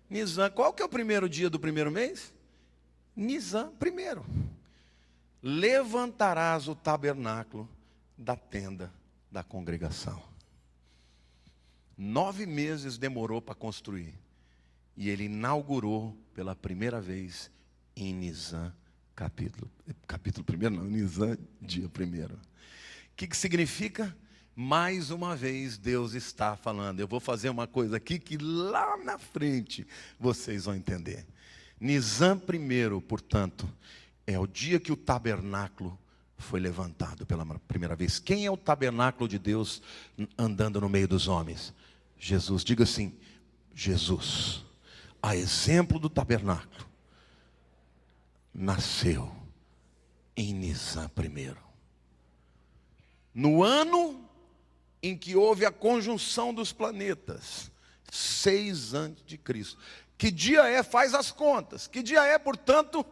Nisan. Qual que é o primeiro dia do primeiro mês? Nisan, primeiro. Levantarás o tabernáculo da tenda da congregação. 9 meses demorou para construir. E ele inaugurou pela primeira vez em Nisan, capítulo 1, não, Nisan, dia 1. O que significa? Mais uma vez Deus está falando, eu vou fazer uma coisa aqui que lá na frente vocês vão entender. Nisan 1, portanto, é o dia que o tabernáculo foi levantado pela primeira vez. Quem é o tabernáculo de Deus andando no meio dos homens? Jesus. Diga assim, Jesus, a exemplo do tabernáculo, nasceu em Nisan 1. No ano em que houve a conjunção dos planetas, 6 antes de Cristo. Que dia é? Faz as contas. Que dia é, portanto,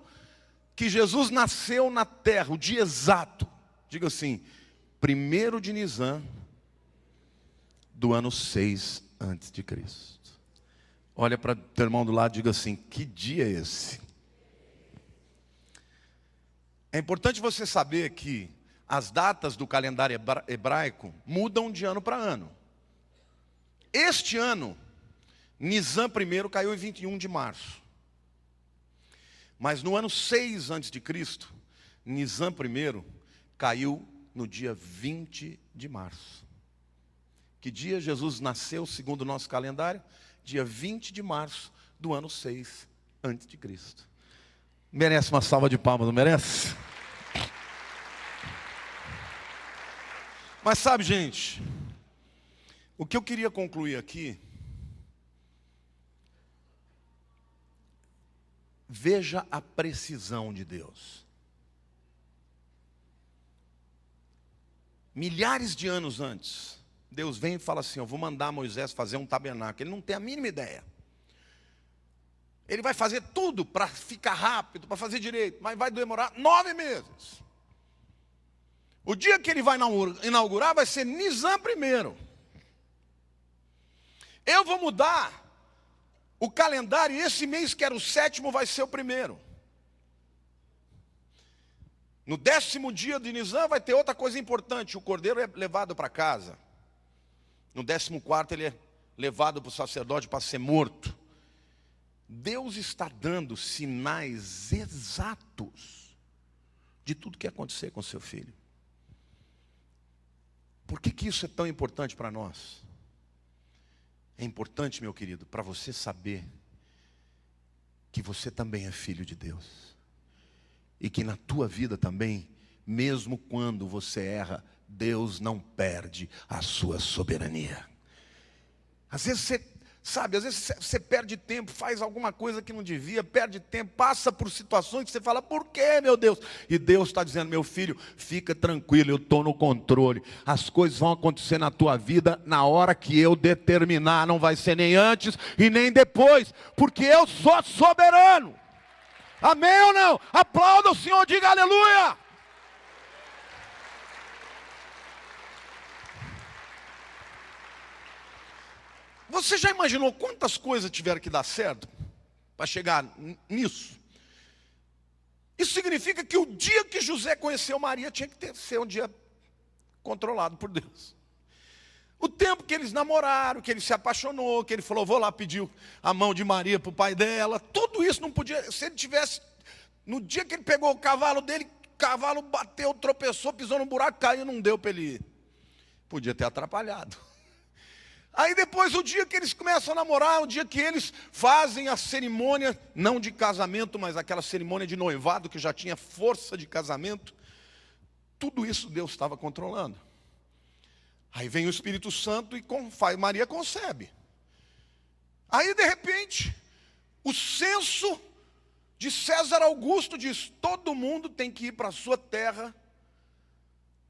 que Jesus nasceu na terra? O dia exato. Diga assim, 1 de Nisan, do ano 6 antes de Cristo. Olha para o teu irmão do lado e diga assim, que dia é esse? É importante você saber que as datas do calendário hebraico mudam de ano para ano. Este ano, Nisan 1 caiu em 21 de março. Mas no ano 6 a.C., Nisan 1 caiu no dia 20 de março. Que dia Jesus nasceu, segundo o nosso calendário? Dia 20 de março do ano 6 a.C. Merece uma salva de palmas, não merece? Mas sabe, gente, o que eu queria concluir aqui, veja a precisão de Deus. Milhares de anos antes, Deus vem e fala assim, eu vou mandar Moisés fazer um tabernáculo. Ele não tem a mínima ideia. Ele vai fazer tudo para ficar rápido, para fazer direito, mas vai demorar 9 meses. O dia que ele vai inaugurar vai ser Nisan 1. Eu vou mudar o calendário e esse mês que era o 7º vai ser o 1. No 10º dia de Nisan vai ter outra coisa importante. O cordeiro é levado para casa. No 14º ele é levado para o sacerdote para ser morto. Deus está dando sinais exatos de tudo que ia acontecer com seu filho. Por que isso é tão importante para nós? É importante, meu querido, para você saber que você também é filho de Deus. E que na tua vida também, mesmo quando você erra, Deus não perde a sua soberania. Às vezes você perde tempo, faz alguma coisa que não devia, perde tempo, passa por situações que você fala, por quê, meu Deus? E Deus está dizendo, meu filho, fica tranquilo, eu estou no controle. As coisas vão acontecer na tua vida na hora que eu determinar, não vai ser nem antes e nem depois, porque eu sou soberano. Amém ou não? Aplauda o Senhor, diga aleluia. Você já imaginou quantas coisas tiveram que dar certo para chegar nisso? Isso significa que o dia que José conheceu Maria tinha que ser um dia controlado por Deus. O tempo que eles namoraram, que ele se apaixonou, que ele falou, vou lá pedir a mão de Maria para o pai dela. Tudo isso não podia, se ele tivesse, no dia que ele pegou o cavalo dele, o cavalo bateu, tropeçou, pisou no buraco, caiu, não deu para ele ir. Podia ter atrapalhado. Aí depois, o dia que eles começam a namorar, o dia que eles fazem a cerimônia, não de casamento, mas aquela cerimônia de noivado, que já tinha força de casamento, tudo isso Deus estava controlando. Aí vem o Espírito Santo e Maria concebe. Aí de repente, o censo de César Augusto diz, todo mundo tem que ir para a sua terra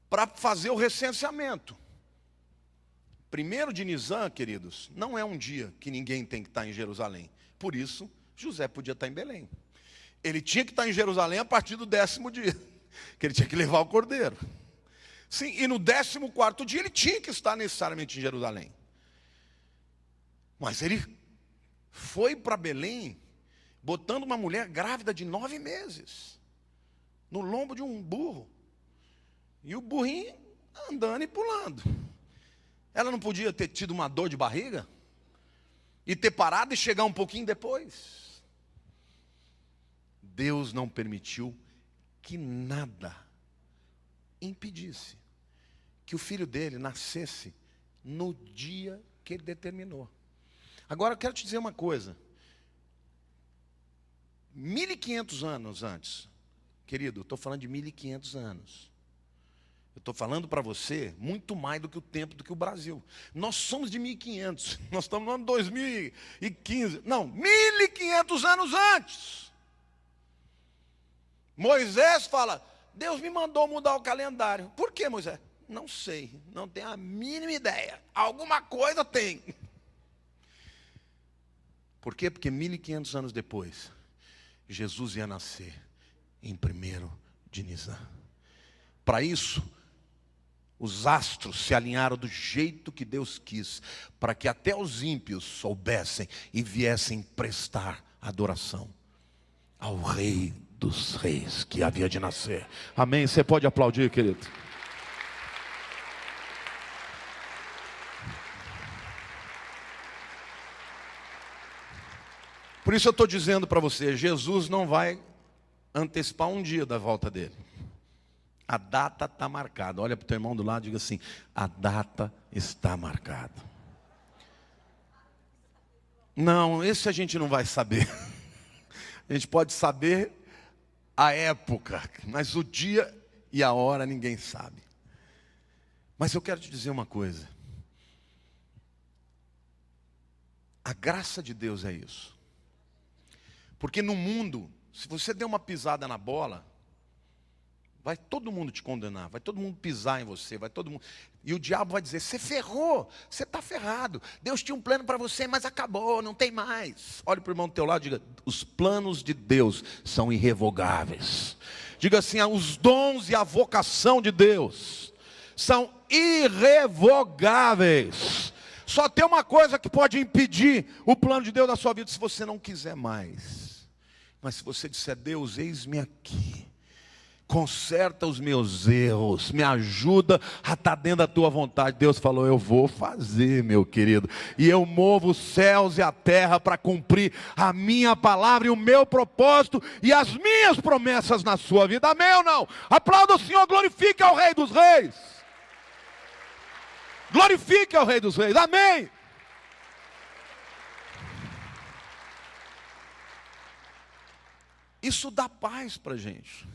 para fazer o recenseamento. 1º de Nisan, queridos, não é um dia que ninguém tem que estar em Jerusalém. Por isso, José podia estar em Belém. Ele tinha que estar em Jerusalém a partir do 10º dia, que ele tinha que levar o cordeiro. Sim, e no 14º dia ele tinha que estar necessariamente em Jerusalém. Mas ele foi para Belém, botando uma mulher grávida de 9 meses, no lombo de um burro. E o burrinho andando e pulando. Ela não podia ter tido uma dor de barriga? E ter parado e chegar um pouquinho depois? Deus não permitiu que nada impedisse que o filho dele nascesse no dia que ele determinou. Agora eu quero te dizer uma coisa. 1500 anos antes, querido, eu estou falando de 1500 anos. Eu estou falando para você muito mais do que o tempo do que o Brasil. Nós somos de 1500, nós estamos no ano 2015. Não, 1500 anos antes. Moisés fala, Deus me mandou mudar o calendário. Por que, Moisés? Não sei, não tenho a mínima ideia. Alguma coisa tem. Por quê? Porque 1500 anos depois, Jesus ia nascer em 1º de Nisan. Para isso, os astros se alinharam do jeito que Deus quis, para que até os ímpios soubessem e viessem prestar adoração ao Rei dos Reis que havia de nascer. Amém? Você pode aplaudir, querido? Por isso eu estou dizendo para você, Jesus não vai antecipar um dia da volta dele. A data está marcada. Olha para o teu irmão do lado e diga assim, a data está marcada. Não, esse a gente não vai saber. A gente pode saber a época, mas o dia e a hora ninguém sabe. Mas eu quero te dizer uma coisa. A graça de Deus é isso. Porque no mundo, se você der uma pisada na bola, vai todo mundo te condenar, vai todo mundo pisar em você, vai todo mundo. E o diabo vai dizer, você ferrou, você está ferrado. Deus tinha um plano para você, mas acabou, não tem mais. Olhe para o irmão do teu lado e diga, os planos de Deus são irrevogáveis. Diga assim, os dons e a vocação de Deus são irrevogáveis. Só tem uma coisa que pode impedir o plano de Deus na sua vida, se você não quiser mais. Mas se você disser, Deus, eis-me aqui. Conserta os meus erros, me ajuda a estar dentro da tua vontade. Deus falou, eu vou fazer, meu querido. E eu movo os céus e a terra para cumprir a minha palavra e o meu propósito e as minhas promessas na sua vida. Amém ou não? Aplauda o Senhor, glorifique ao Rei dos Reis. Glorifique ao Rei dos Reis. Amém. Isso dá paz para a gente.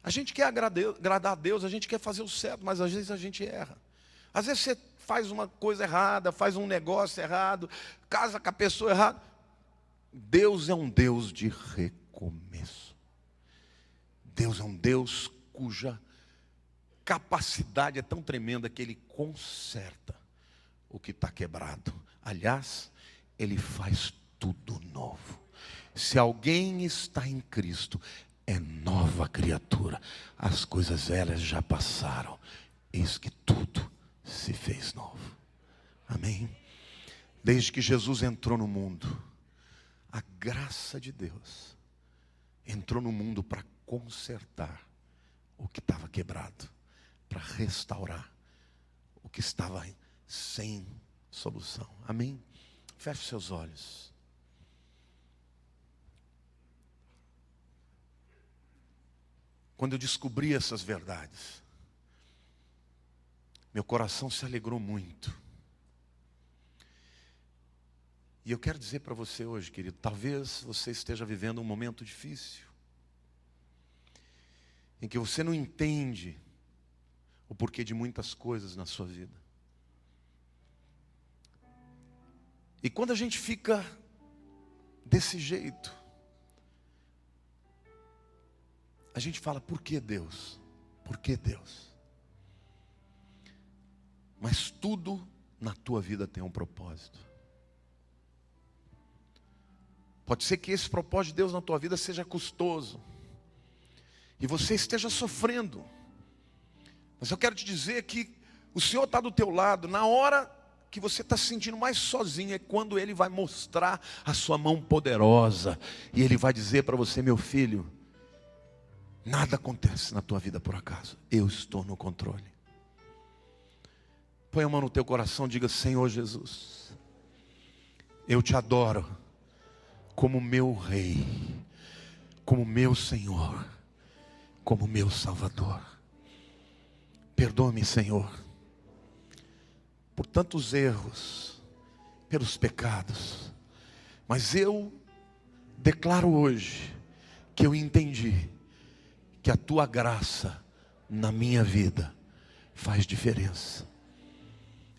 A gente quer agradar a Deus, a gente quer fazer o certo, mas às vezes a gente erra. Às vezes você faz uma coisa errada, faz um negócio errado, casa com a pessoa errada. Deus é um Deus de recomeço. Deus é um Deus cuja capacidade é tão tremenda que Ele conserta o que está quebrado. Aliás, Ele faz tudo novo. Se alguém está em Cristo, é nova criatura. As coisas velhas já passaram, eis que tudo se fez novo. Amém? Desde que Jesus entrou no mundo, a graça de Deus entrou no mundo para consertar o que estava quebrado, para restaurar o que estava sem solução. Amém? Feche seus olhos. Quando eu descobri essas verdades, meu coração se alegrou muito. E eu quero dizer para você hoje, querido, talvez você esteja vivendo um momento difícil, em que você não entende o porquê de muitas coisas na sua vida. E quando a gente fica desse jeito, a gente fala, por que Deus? Por que Deus? Mas tudo na tua vida tem um propósito. Pode ser que esse propósito de Deus na tua vida seja custoso, e você esteja sofrendo. Mas eu quero te dizer que o Senhor está do teu lado. Na hora que você está se sentindo mais sozinho, é quando Ele vai mostrar a sua mão poderosa. E Ele vai dizer para você, meu filho, nada acontece na tua vida por acaso. Eu estou no controle. Põe a mão no teu coração, diga, Senhor Jesus, eu te adoro como meu Rei, como meu Senhor, como meu Salvador. Perdoa-me, Senhor, por tantos erros, pelos pecados. Mas eu declaro hoje que eu entendi que a tua graça na minha vida faz diferença.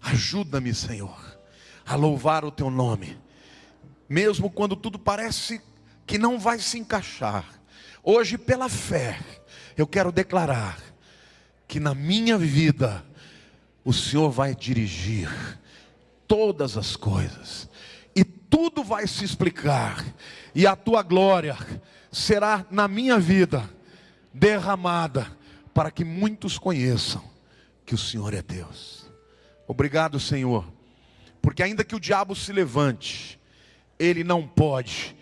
Ajuda-me, Senhor, a louvar o teu nome, mesmo quando tudo parece que não vai se encaixar. Hoje, pela fé, eu quero declarar que na minha vida o Senhor vai dirigir todas as coisas, e tudo vai se explicar, e a tua glória será na minha vida derramada, para que muitos conheçam que o Senhor é Deus. Obrigado, Senhor, porque ainda que o diabo se levante, ele não pode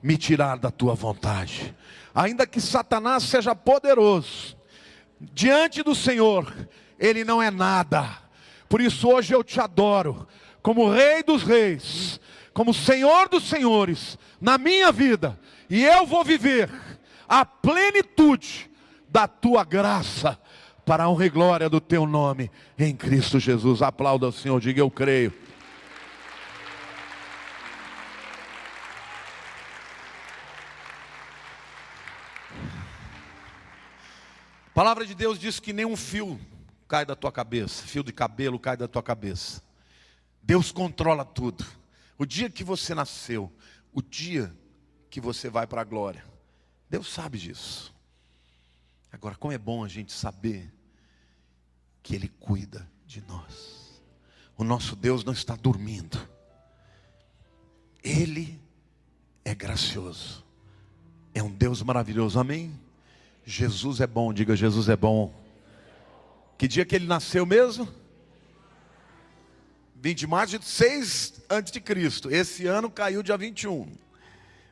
me tirar da tua vontade. Ainda que Satanás seja poderoso, diante do Senhor, ele não é nada. Por isso hoje eu te adoro, como Rei dos Reis, como Senhor dos Senhores, na minha vida. E eu vou viver a plenitude da tua graça, para a honra e glória do teu nome, em Cristo Jesus. Aplauda o Senhor, diga eu creio. A palavra de Deus diz que nenhum fio cai da tua cabeça, fio de cabelo cai da tua cabeça. Deus controla tudo. O dia que você nasceu, o dia que você vai para a glória, Deus sabe disso. Agora, como é bom a gente saber que Ele cuida de nós. O nosso Deus não está dormindo. Ele é gracioso. É um Deus maravilhoso, amém? Jesus é bom, diga Jesus é bom. Que dia que Ele nasceu mesmo? 20 de março de 6 a.C. Esse ano caiu dia 21.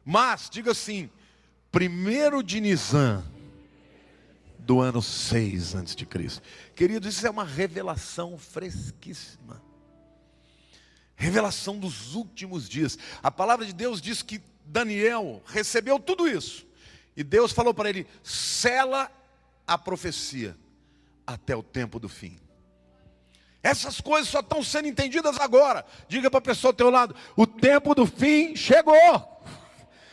Mas, diga assim, 1º de Nisan do ano 6 a.C. Queridos, isso é uma revelação fresquíssima. Revelação dos últimos dias. A palavra de Deus diz que Daniel recebeu tudo isso. E Deus falou para ele, sela a profecia até o tempo do fim. Essas coisas só estão sendo entendidas agora. Diga para a pessoa ao teu lado, o tempo do fim chegou.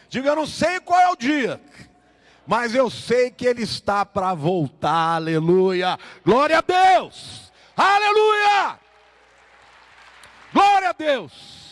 Diga, eu não sei qual é o dia, mas eu sei que Ele está para voltar, aleluia. Glória a Deus, aleluia. Glória a Deus.